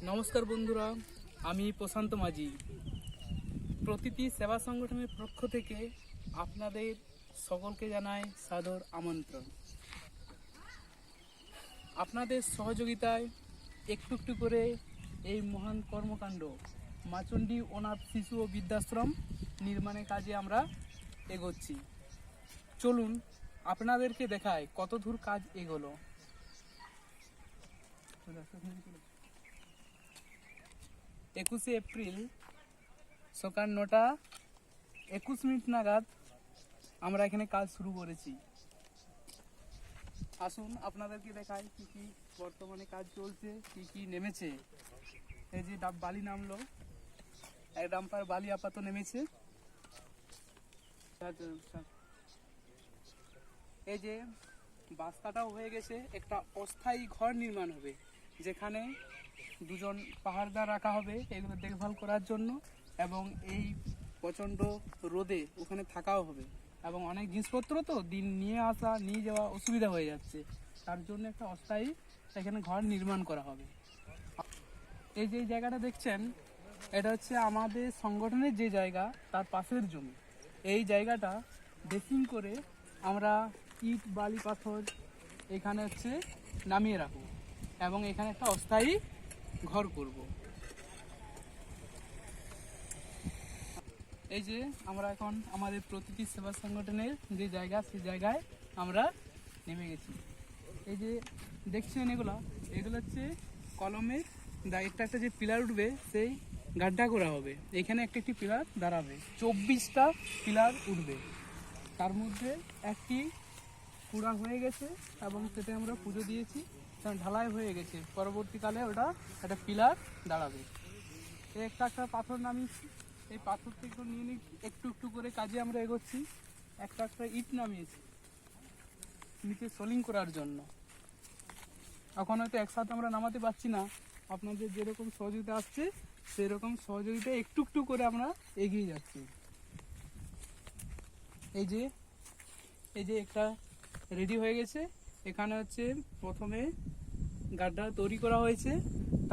নমস্কার বন্ধুরা, আমি প্রশান্ত মাঝি। প্রতিটি সেবা সংগঠনের পক্ষ থেকে আপনাদের সকলকে জানাই সাদর আমন্ত্রণ। আপনাদের সহযোগিতায় একটু একটু করে এই মহান কর্মকাণ্ড মাচণ্ডী অনাথ শিশু ও বৃদ্ধাশ্রম নির্মাণের কাজে আমরা এগোচ্ছি। চলুন আপনাদেরকে দেখায় কত দূর কাজ এগোলো। 21 এপ্রিল সকাল 9টা 21 মিনিট নাগাদ আমরা এখানে কাজ শুরু করেছি। আসুন আপনাদেরকে দেখাই কি কি বর্তমানে কাজ চলছে, কি কি নেমেছে। এই যে বালি নামলো, এক ডাম্পার বালি আপাতত নেমেছে। এই যে বাস্তাটাও হয়ে গেছে, একটা অস্থায়ী ঘর নির্মাণ হবে যেখানে দুজন পাহাড়দার রাখা হবে এগুলো দেখভাল করার জন্য, এবং এই প্রচণ্ড রোদে ওখানে থাকাও হবে, এবং অনেক জিনিসপত্র তো দিন নিয়ে আসা নিয়ে যাওয়া অসুবিধা হয়ে যাচ্ছে, তার জন্য একটা অস্থায়ী এখানে ঘর নির্মাণ করা হবে। এই যে জায়গাটা দেখছেন, এটা হচ্ছে আমাদের সংগঠনের যে জায়গা তার পাশের জমি। এই জায়গাটা ড্রেসিং করে আমরা ইট বালি পাথর এখানে হচ্ছে নামিয়ে রাখবো এবং এখানে একটা অস্থায়ী ঘর করব। এই যে আমরা এখন আমাদের প্রতিটি সেবা সংগঠনের যে জায়গা সেই জায়গায় আমরা নেমে গেছি। এই যে দেখছেন এগুলো হচ্ছে কলমের একটা একটা যে পিলার উঠবে সেই গাড্ডা করা হবে, এখানে একটা একটি পিলার দাঁড়াবে, 24টা পিলার উঠবে। তার মধ্যে একটি পুরা হয়ে গেছে এবং সেটা আমরা পুজো দিয়েছি, ঢালাই হয়ে গেছে। পরবর্তীকালে ওটা একটা পিলার দাঁড়াবে। এই একটা একটা পাথর নামিয়েছি, এই পাথর থেকে নিয়ে একটু একটু করে কাজে আমরা এগোচ্ছি। একটা একটা ইট নামিয়েছি নিচে সোলিং করার জন্য। এখন হয়তো একসাথে আমরা নামাতে পারছি না, আপনাদের যেরকম সহযোগিতা আসছে সেরকম সহযোগিতা একটু একটু করে আমরা এগিয়ে যাচ্ছি। এই যে একটা রেডি হয়ে গেছে, এখানে হচ্ছে প্রথমে গাড্ডা তৈরি করা হয়েছে,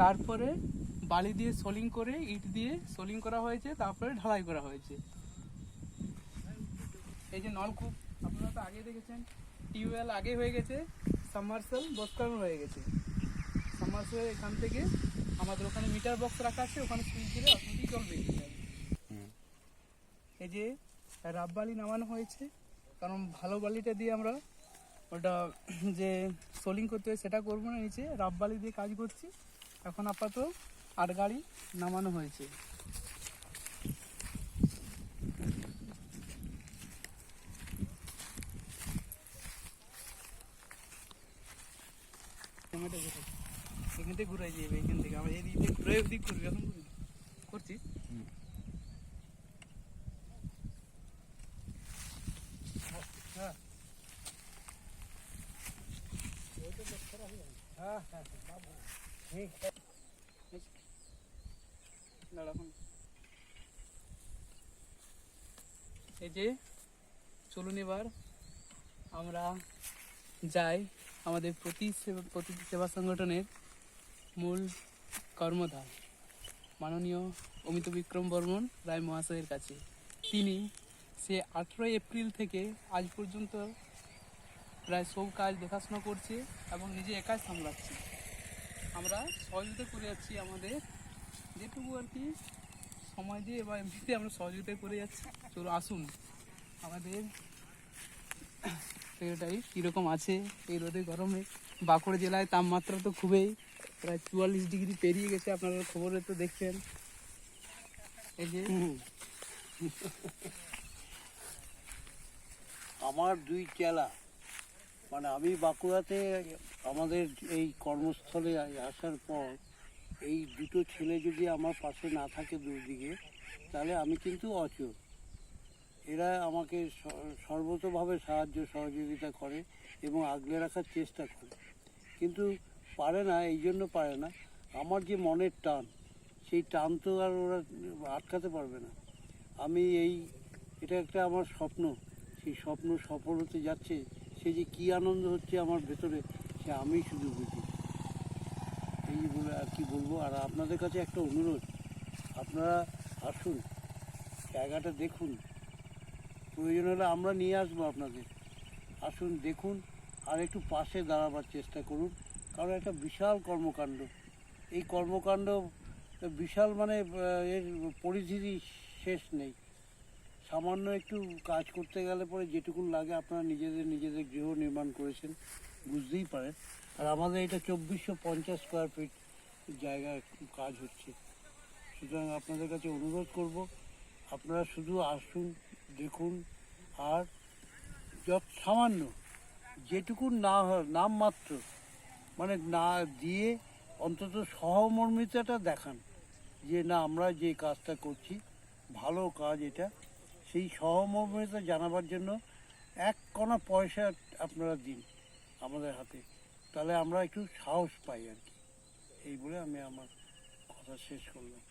তারপরে বালি দিয়ে সোলিং করে ইট দিয়ে সোলিং করা হয়েছে, তারপরে ঢালাই করা হয়েছে। এই যে নলকূপ আপনারা তো আগে দেখেছেন, টিউবওয়েল আগে হয়ে গেছে, সাবমার্সেল বসানো হয়ে গেছে। সাবমার্সেল এখান থেকে আমাদের ওখানে মিটার বক্স রাখা আছে, ওখানে সুইচ দিলে অটোমেটিক জল বেরিয়ে যাবে। এই যে রাব বালি নামানো হয়েছে, কারণ ভালো বালিটা দিয়ে আমরা ওটা যে সোলিং করতে হয় সেটা করবো না, নিচে রাব বালি দিয়ে কাজ করছি। এখন আপাতত 8 গাড়ি নামানো হয়েছে। এখান থেকে ঘুরাই যাবে, এখান থেকে আমার এদিক থেকে ঘুরে ওদিক করবি, এখন করছি। এই যে চলুন এবার আমরা যাই আমাদের প্রতিটি সেবা সংগঠনের মূল কর্মধার মাননীয় অমিত বিক্রম বর্মন রায় মহাশয়ের কাছে। তিনি সে 18 এপ্রিল থেকে আজ পর্যন্ত প্রায় সব কাজ দেখাশোনা করছে এবং নিজে একাই সামলাচ্ছে। আমরা সহযোগিতা করে যাচ্ছি, আমাদের যেটুকু আর কি সময় দিয়ে বা এমনিতে আমরা সহযোগিতা করে যাচ্ছি। চলো আসুন আমাদের সেক্রেটারি কীরকম আছে এই রোদে গরমে। বাঁকুড়া জেলায় তাপমাত্রা তো খুবই, প্রায় 44 ডিগ্রি পেরিয়ে গেছে, আপনারা খবরে তো দেখছেন। এই যে আমার 2 চেলা, মানে আমি বাঁকুড়াতে আমাদের এই কর্মস্থলে আসার পর এই দুটো ছেলে যদি আমার পাশে না থাকে দুদিকে, তাহলে আমি কিন্তু অচল। এরা আমাকে সর্বতোভাবে সাহায্য সহযোগিতা করে এবং আগলে রাখার চেষ্টা করে, কিন্তু পারে না। এই জন্য পারে না, আমার যে মনের টান, সেই টান তো আর ওরা আটকাতে পারবে না। আমি এটা একটা আমার স্বপ্ন, সেই স্বপ্ন সফল হতে যাচ্ছে, সে যে কী আনন্দ হচ্ছে আমার ভেতরে সে আমি শুধু বুঝি। এই বলে আর কি বলবো। আর আপনাদের কাছে একটা অনুরোধ, আপনারা আসুন, জায়গাটা দেখুন, প্রয়োজন হলে আমরা নিয়ে আসবো আপনাদের। আসুন, দেখুন, আর একটু পাশে দাঁড়াবার চেষ্টা করুন, কারণ একটা বিশাল কর্মকাণ্ড। এই কর্মকাণ্ড বিশাল, মানে এর পরিধিরই শেষ নেই। সামান্য একটু কাজ করতে গেলে পরে যেটুকুন লাগে, আপনারা নিজেদের গৃহ নির্মাণ করেছেন, বুঝতেই পারেন। আর আমাদের এটা 2450 স্কোয়ার ফিট জায়গায় কাজ হচ্ছে। সুতরাং আপনাদের কাছে অনুরোধ করব, আপনারা শুধু আসুন, দেখুন, আর সামান্য যেটুকুন না হয় নামমাত্র, মানে না দিয়ে অন্তত সহমর্মিতাটা দেখান, যে না, আমরা যে কাজটা করছি ভালো কাজ এটা, সেই সহমর্মিতা জানাবার জন্য এক কণা পয়সা আপনারা দিন আমাদের হাতে, তাহলে আমরা একটু সাহস পাই আর কি। এই বলে আমি আমার কথা শেষ করলাম।